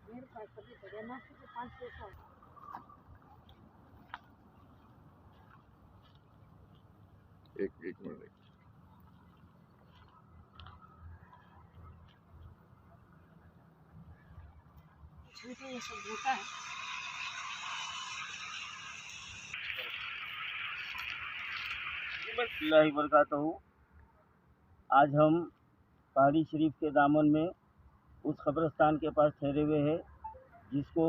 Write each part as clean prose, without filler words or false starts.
मेरे पास कभी जगन्नाथ के 5 पैसा एक मिनट ये सब होता है। बरकातहू। आज हम पहाड़ी शरीफ के दामन में उस कब्रिस्तान के पास ठहरे हुए हैं जिसको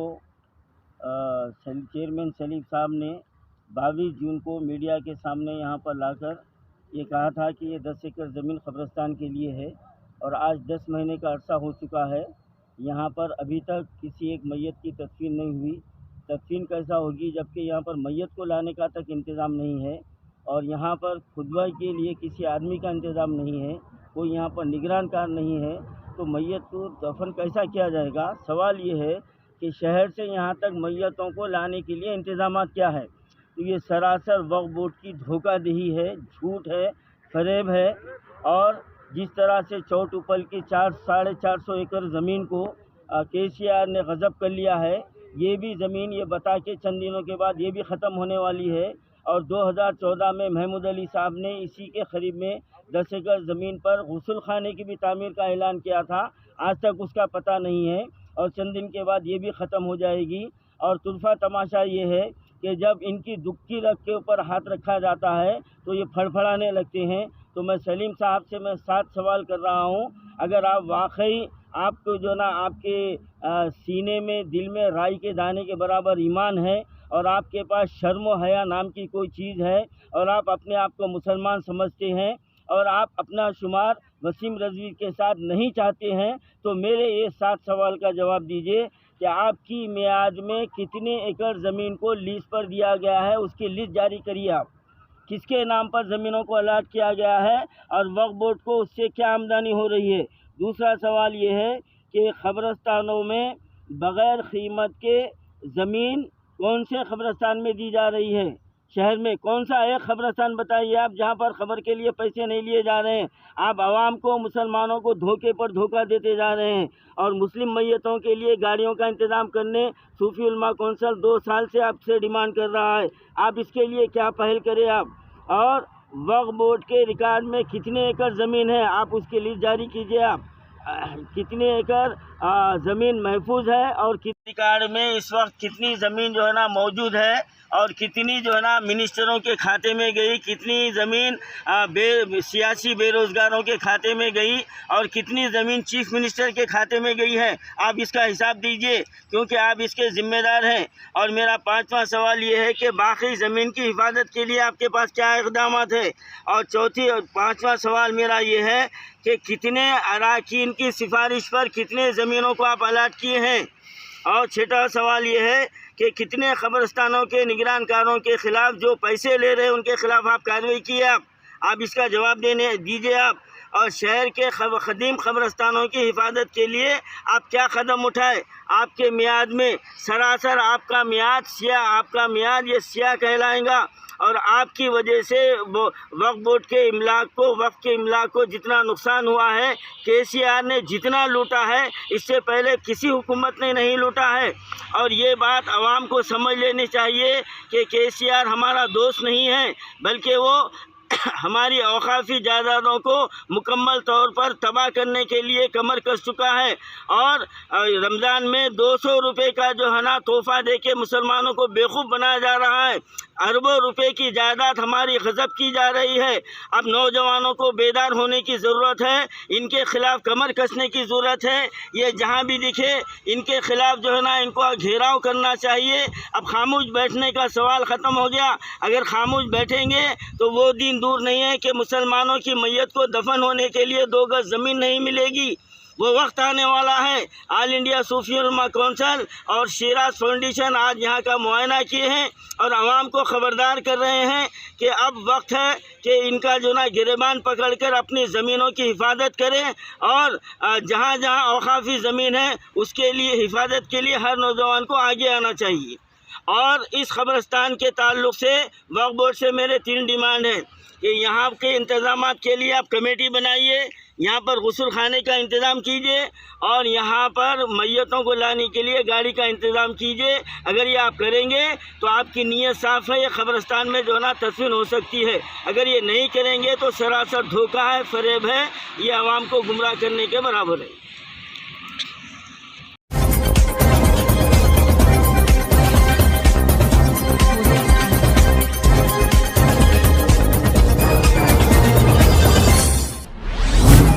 चेयरमैन सलीम साहब ने 22 जून को मीडिया के सामने यहाँ पर लाकर ये कहा था कि ये 10 एकड़ ज़मीन कब्रिस्तान के लिए है और आज 10 महीने का अरसा हो चुका है। यहाँ पर अभी तक किसी एक मैयत की तदफीन नहीं हुई। तदफीन कैसा होगी जबकि यहाँ पर मैयत को लाने का तक इंतज़ाम नहीं है और यहाँ पर खुतबा के लिए किसी आदमी का इंतज़ाम नहीं है, कोई यहाँ पर निगरान कार नहीं है, तो मैयत को दफन कैसा किया जाएगा। सवाल ये है कि शहर से यहाँ तक मैयतों को लाने के लिए इंतज़ाम क्या है। तो ये सरासर वक्फ बोर्ड की धोखाधड़ी है, झूठ है, फरेब है। और जिस तरह से चौटुपल की 400-450 एकड़ ज़मीन को KCR ने गज़ब कर लिया है, ये भी ज़मीन ये बता के चंद दिनों के बाद ये भी ख़त्म होने वाली है। और 2014 में महमूद अली साहब ने इसी के करीब में 10 एकड़ ज़मीन पर गुस्ल खाने की भी तामीर का ऐलान किया था, आज तक उसका पता नहीं है और चंद दिन के बाद ये भी ख़त्म हो जाएगी। और तुल्फा तमाशा ये है कि जब इनकी दुखी रख के ऊपर हाथ रखा जाता है तो ये फड़फड़ाने लगते हैं। तो मैं सलीम साहब से मैं 7 सवाल कर रहा हूँ, अगर आप वाकई आपको जो ना आपके सीने में दिल में राई के दाने के बराबर ईमान है और आपके पास शर्म व हया नाम की कोई चीज़ है और आप अपने आप को मुसलमान समझते हैं और आप अपना शुमार वसीम रज़वी के साथ नहीं चाहते हैं, तो मेरे ये 7 सवाल का जवाब दीजिए कि आपकी मियाद में कितने एकड़ ज़मीन को लीज़ पर दिया गया है, उसकी लिस्ट जारी करिए। आप किसके नाम पर ज़मीनों को अलाट किया गया है और वक्फ बोर्ड को उससे क्या आमदनी हो रही है। दूसरा सवाल ये है कि ख़बरस्तानों में बग़ैर कीमत के ज़मीन कौन से ख़बरस्तान में दी जा रही है। शहर में कौन सा एक ख़बरस्तान बताइए आप जहाँ पर ख़बर के लिए पैसे नहीं लिए जा रहे हैं। आप आवाम को, मुसलमानों को धोखे पर धोखा देते जा रहे हैं और मुस्लिम मैयतों के लिए गाड़ियों का इंतज़ाम करने सूफ़ी उलमा कौंसिल 2 साल से आपसे डिमांड कर रहा है। आप इसके लिए क्या पहल करें आप। और वक्फ बोर्ड के रिकॉर्ड में कितने एकड़ ज़मीन है, आप उसकी लिस्ट जारी कीजिए। आप कितने एकड़ ज़मीन महफूज है और कितनी रिकॉर्ड में इस वक्त कितनी ज़मीन जो है ना मौजूद है और कितनी जो है ना मिनिस्टरों के खाते में गई, कितनी ज़मीन सियासी बेरोज़गारों के खाते में गई और कितनी ज़मीन चीफ मिनिस्टर के खाते में गई है। आप इसका हिसाब दीजिए क्योंकि आप इसके ज़िम्मेदार हैं। और मेरा 5वां सवाल ये है कि बाकी ज़मीन की हिफाजत के लिए आपके पास क्या इक़दाम है। और 5वां सवाल मेरा ये है कि कितने अराकीन की सिफारिश पर कितने ज़मीनों को आप अलाट किए हैं। और 6वां सवाल ये है कि कितने ख़बरस्तानों के निगरानकारों के ख़िलाफ़ जो पैसे ले रहे हैं उनके ख़िलाफ़ आप कार्रवाई किए। आप इसका जवाब दीजिए आप। और शहर के क़दीम ख़बरस्तानों की हिफाजत के लिए आप क्या कदम उठाए। आपके मियाद में सरासर आपका मियाद ये सियाह कहलाएगा और आपकी वजह से वक्फ बोर्ड के वक्फ के इमलाक को जितना नुकसान हुआ है, KCR ने जितना लूटा है इससे पहले किसी हुकूमत ने नहीं लूटा है। और ये बात आवाम को समझ लेनी चाहिए कि KCR हमारा दोस्त नहीं है बल्कि वो हमारी औकाफी जायदादों को मुकम्मल तौर पर तबाह करने के लिए कमर कस चुका है। और रमज़ान में 200 रुपये का जो है ना तोहफ़ा दे के मुसलमानों को बेवकूफ़ बनाया जा रहा है। अरबों रुपए की जायदाद हमारी गज़ब की जा रही है। अब नौजवानों को बेदार होने की ज़रूरत है, इनके ख़िलाफ़ कमर कसने की ज़रूरत है। ये जहाँ भी दिखे इनके ख़िलाफ़ जो है ना इनको घेराव करना चाहिए। अब खामोश बैठने का सवाल ख़त्म हो गया। अगर खामोश बैठेंगे तो वो दिन दूर नहीं है कि मुसलमानों की मैयत को दफन होने के लिए 2 गज़ ज़मीन नहीं मिलेगी। वो वक्त आने वाला है। ऑल इंडिया सूफी उलमा कौंसिल और शिराज फाउंडेशन आज यहाँ का मुआयना किए हैं और आवाम को ख़बरदार कर रहे हैं कि अब वक्त है कि इनका जो ना गिरबान पकड़कर अपनी ज़मीनों की हिफाजत करें। और जहाँ जहाँ औकाफी ज़मीन है उसके लिए हिफाजत के लिए हर नौजवान को आगे आना चाहिए। और इस ख़बरस्तान के ताल्लुक़ से वक्फ बोर्ड से मेरे 3 डिमांड हैं कि यहाँ के इंतज़ामात के लिए आप कमेटी बनाइए, यहाँ पर गुस्ल खाने का इंतज़ाम कीजिए और यहाँ पर मैयतों को लाने के लिए गाड़ी का इंतज़ाम कीजिए। अगर ये आप करेंगे तो आपकी नीयत साफ़ है, ये क़ब्रिस्तान में जो है ना तदफीन हो सकती है। अगर ये नहीं करेंगे तो सरासर धोखा है, फ़रेब है, ये आवाम को गुमराह करने के बराबर है।